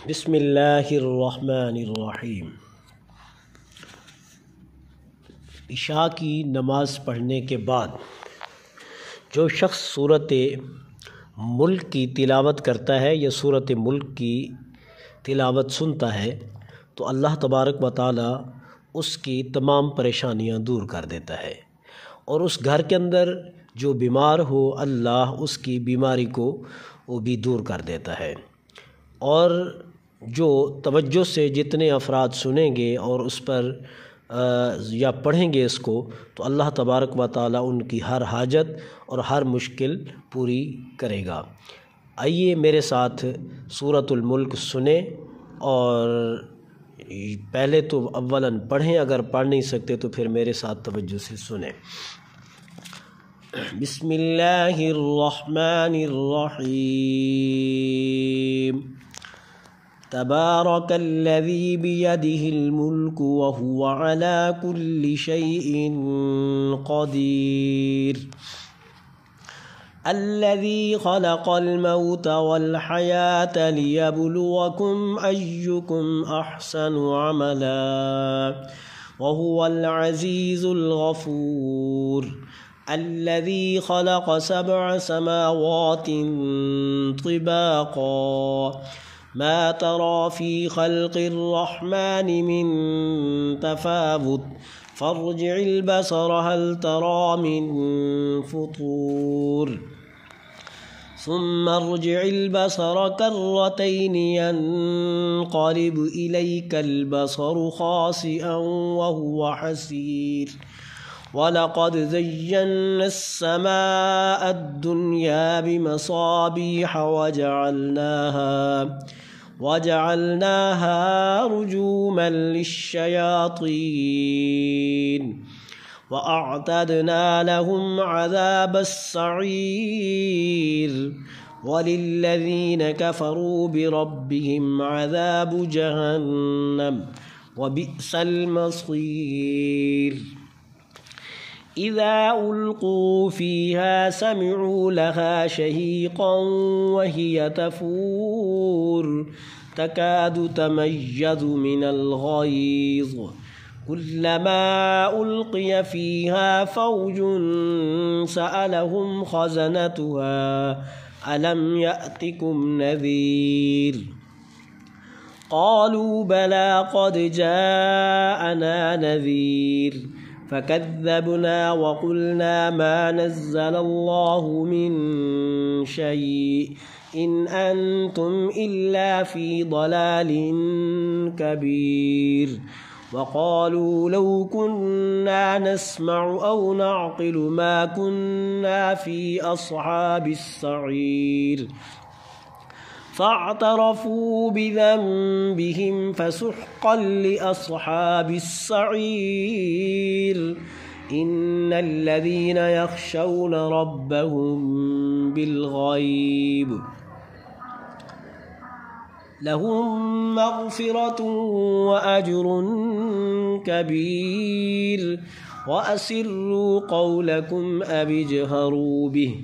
बिस्मिल्लाहिर्रहमानिर्रहीम। इशा की नमाज़ पढ़ने के बाद जो शख्स सूरत मुल्क की तिलावत करता है या सूरत मुल्क की तिलावत सुनता है तो अल्लाह तबारक व तआला उसकी तमाम परेशानियां दूर कर देता है, और उस घर के अंदर जो बीमार हो अल्लाह उसकी बीमारी को वो भी दूर कर देता है। और जो तवज्जो से जितने अफराद सुनेंगे और उस पर या पढ़ेंगे इसको, तो अल्लाह तबारक व तआला उनकी हर हाजत और हर मुश्किल पूरी करेगा। आइए मेरे साथ सूरतुल मुल्क सुने, और पहले तो अव्वलन पढ़ें, अगर पढ़ नहीं सकते तो फिर मेरे साथ तवज्जो से सुने। बिस्मिल्लाहिर्रहमानिर्रहीम। तबारकल्लज़ी बियदिहिल मुल्कु व हुवा अला कुल्लि शैइन क़दीर। अल्लज़ी खलक़ल मौत वल हयात लियब्लुवकुम अय्युकुम अहसनु अमला व हुवल अज़ीज़ुल गफ़ूर। अल्लज़ी खलक़ सबअ समावातिन तिबाक़ा मा तरा फ़ी ख़ल्क़िर रहमानि मिन तफ़ावुत फ़र्जि'ल बसर हल तरा मिन फ़ुतूर सुम्मा अर्जि'ल बसर कर्रतैनि यन्क़लिब इलैकल बसरु ख़ासिअन व हुवा हसीर। वलक़द ज़य्यन्ना अस्समाअ अद्दुन्या बिमसाबीह वजअलनाहा रुजूमन लिश्शयातीन वअअतदना लहुम अज़ाबस्सईर वलिल्लज़ीन कफ़रू बिरब्बिहिम अज़ाबु जहन्नम वबिअसल मसीर। इज़ा उल्क़ू फ़ीहा समिअू लहा शहीक़न वहिय तफ़ूर तकादु तमय्यज़ु मिनल ग़ैज़ कुल्लमा उल्क़िय फ़ीहा फ़ौजुन सअलहुम ख़ज़नतुहा अलम यअतिकुम नज़ीर। क़ालू बला क़द जाअना नज़ीर फ़कज़्ज़बना वक़ुलना मा नज़्ज़लल्लाहु मिन शैइन इन अंतुम इल्ला फ़ी ضलालिन कबीर। वक़ालू लौ कुन्ना नस्मअु औ नअक़िलु मा कुन्ना फ़ी अस्हाबिस सईर। फ़अतरफ़ू बिज़ंबिहिम फ़सुह्क़न लिअस्हाबिस सईर। इन्नल्लज़ीन यख़शौन रब्बहुम बिल्ग़ैब लहुम मग़फ़िरतुन व अज्रुन कबीर। वअसिर्रू क़ौलकुम अव इजहरू बिहि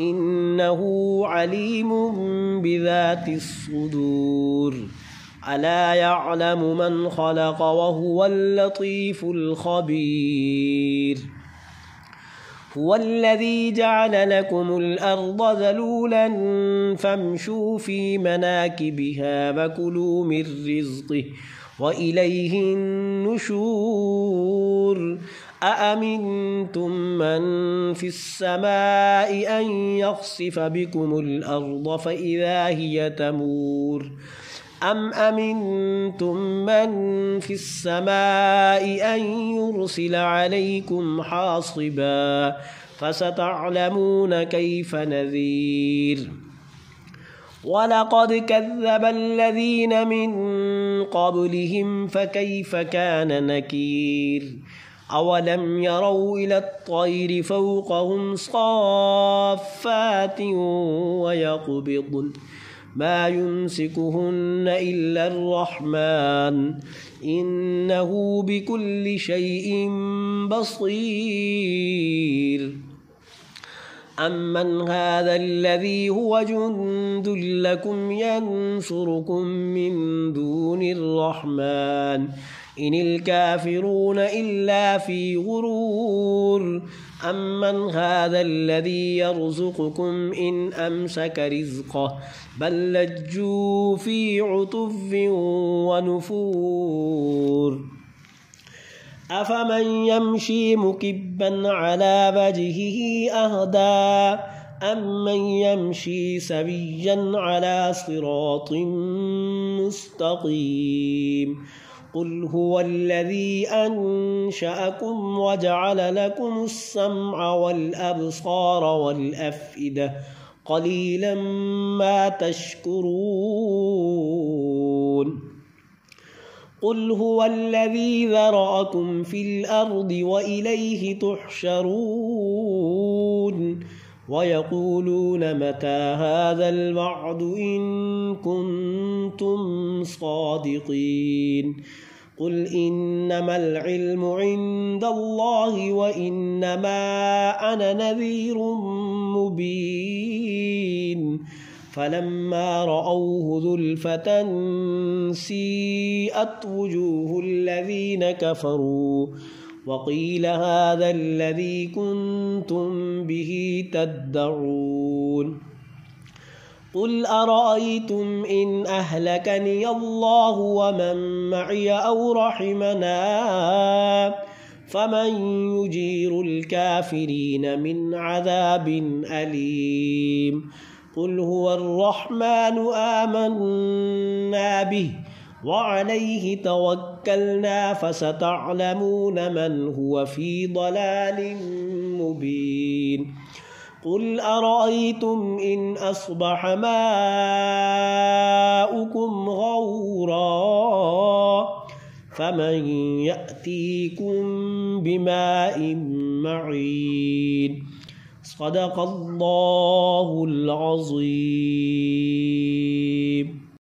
इन्नहु अलीमुम बिज़ातिस सुदूर। अला यअलमु मन ख़लक़ व हुवल लतीफ़ुल ख़बीर। हुवल्लज़ी जअल लकुमुल अर्ज़ ज़लूलन फ़म्शू फ़ी मनाकिबिहा वकुलू मिर रिज़्क़िही व इलैहिन नुशूर। अअमिनतुम मन फ़िस समाइ अन यख़सिफ़ बिकुमुल अर्ज़ फ़इज़ा हिय तमूर अम अमिनतुम मन फ़िस समाइ अन युरसिल अलैकुम हासिबा फ़सतअलमून कैफ़ नज़ीर। वलक़द कज़्ज़ब अल्लज़ीन मिन क़ब्लिहिम फ़कैफ़ कान नकीर। अवलम यरौ इलत्तैरि फ़ौक़हुम साफ़्फ़ातिन वयक़बिضन मा युम्सिकुहुन्न इल्लर रहमान इन्नहु बिकुल्लि शैइन बसीर। أمن هذا الذي هو جند لكم ينصركم من دون الرحمن إن الكافرون إلا في غرور أمن هذا الذي يرزقكم إن أمسك رزقه بل لجوا في عتو ونفور أفمن يمشي مكبا على وجهه أهدى أمن يمشي سويا على صراط مستقيم قل هو الذي أنشأكم وجعل لكم السمع والأبصار والأفئدة قليلا ما تشكرون قل هو الذي ذرأكم في الأرض وإليه تحشرون ويقولون متى هذا الوعد إن كنتم صادقين قل إنما العلم عند الله وإنما أنا نذير مبين فلما رأوه زلفة سيئت وجوه الذين كفروا وقيل هذا الذي كنتم به تدعون قل أرأيتم إن أهلكني الله ومن معي أو رحمنا فمن يجير الكافرين من عذاب أليم قل هو الرحمن آمنا به وعليه توكلنا فستعلمون من هو في ضلال مبين قل أرأيتم إن أصبح ماؤكم غورا فمن يأتيكم بماء معين صدق الله العظيم.